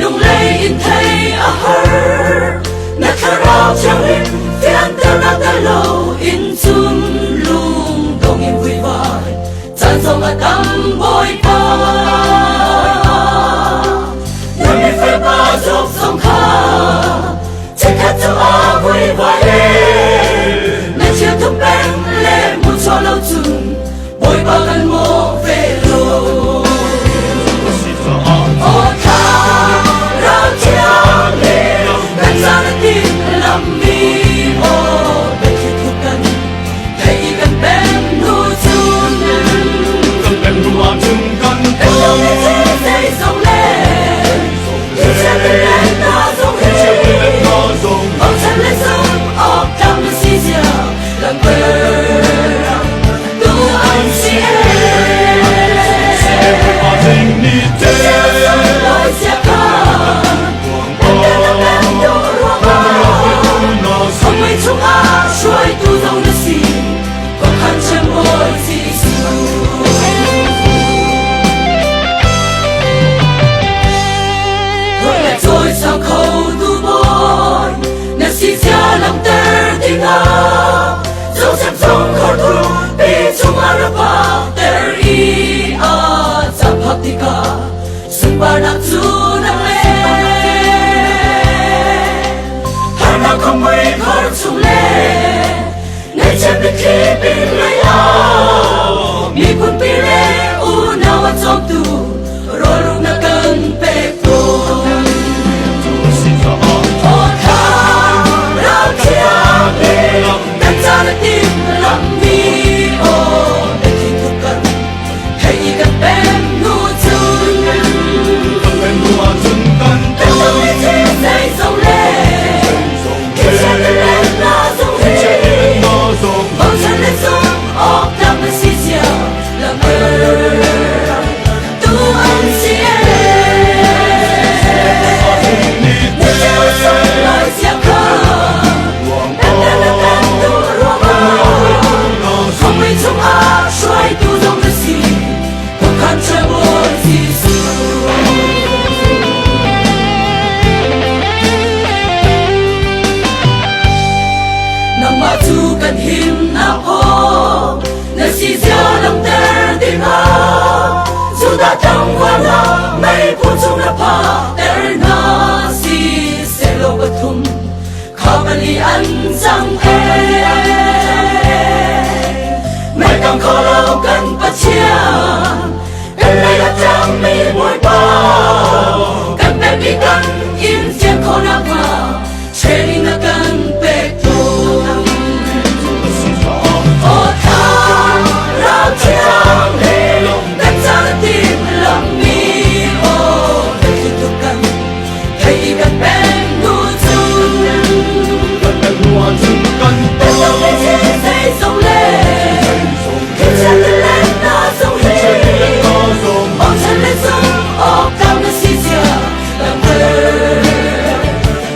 chung lấy in thấy a her na khá rau chẳng in phiền tơ na tơ lâu in chung lung đông in vui vai chan sông a tâm bồi pa nhớ mi phê ba dốc sông kha check hết cho a vui vai mẹ chưa thúc bên lệ muốn cho lâu chung bồi ba gần mô về lâu dẫu xem sông khói thu bị chúng Arapa ter i a chap haktika sumba na chu na le hana không mấy khói chung le nay chân bị khi bị lấy ao mi kun pi le u na wa chom tu rồi lúc na cần pe to lắm mi ô để khi thuộc cần hay gần bên nu chun bên nu chun cần bên đâu đi trên dây sông lên khi chân lên là sông hi bóng chân lên sông ốc đâm lên xì xìa là mơ tu ăn xìa để treo sông lời xìa khờ chúng a xoay tu dòng đất xì cuộc khăn chơi bồi Giêsu nằm mà tu cần him na po nơi xì gieo lòng ter tim ha dù ta trong hoa la mây phun xuống na pa ter na xì sẽ lo bật thum khabali ăn sang càng khó lâu cần bắt chia cần đây là trang mi mùi bao cần bé bị cần im trên khó nạc mà chế đi na cần bê tu ô thang rao chiang lê cần ra là tim lòng mi ô để khi thuộc cần thấy đi cần bé nu chung cần bé nu chung cần bên đâu đi trên dây sông lên chân lên na sông hi bóng chân lên sông ốc cao na xì xìa làm mơ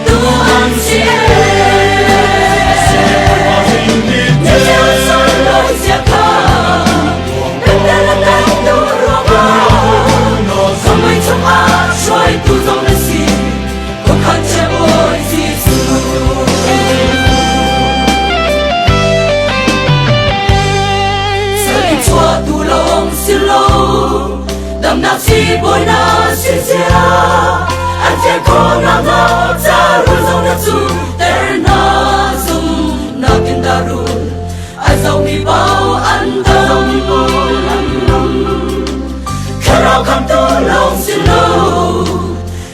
tu ăn xìa nhớ treo sông lối xìa khờ bên đây là cánh tu ruộng hoa không mấy trong a xoay tu dòng na xì cuộc khăn che ôi Giêsu chua tu lòng xin lâu đầm nát si bồi na xin xia anh che khó na ngó cha ruồi dòng na chu ter na zum na kinh ta ruồi ai giàu mi bao ăn thơm khá rau khăm tu lòng xin lâu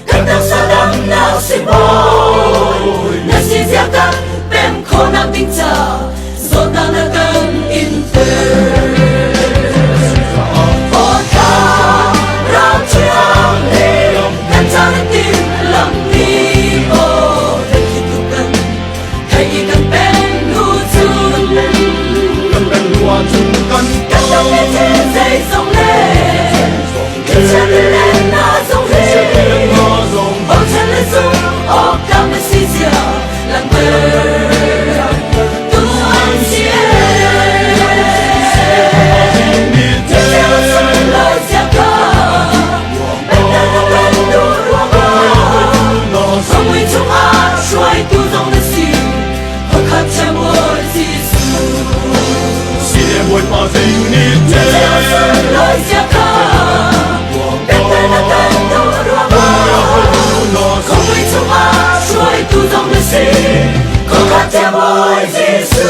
cánh tao xa đắm na xin bồi na xin giặc cắn bem khó na tinh cha giọt ta na cần in ter sông lên khi chân lên na sông hi bóng chân lên sông ốc cao na xì xìa làm mơ tu ơi già khờ bên tên là tên đồ đua bò không ai trong ai chuối tu dòng lịch sử không khác theo ôi Giêsu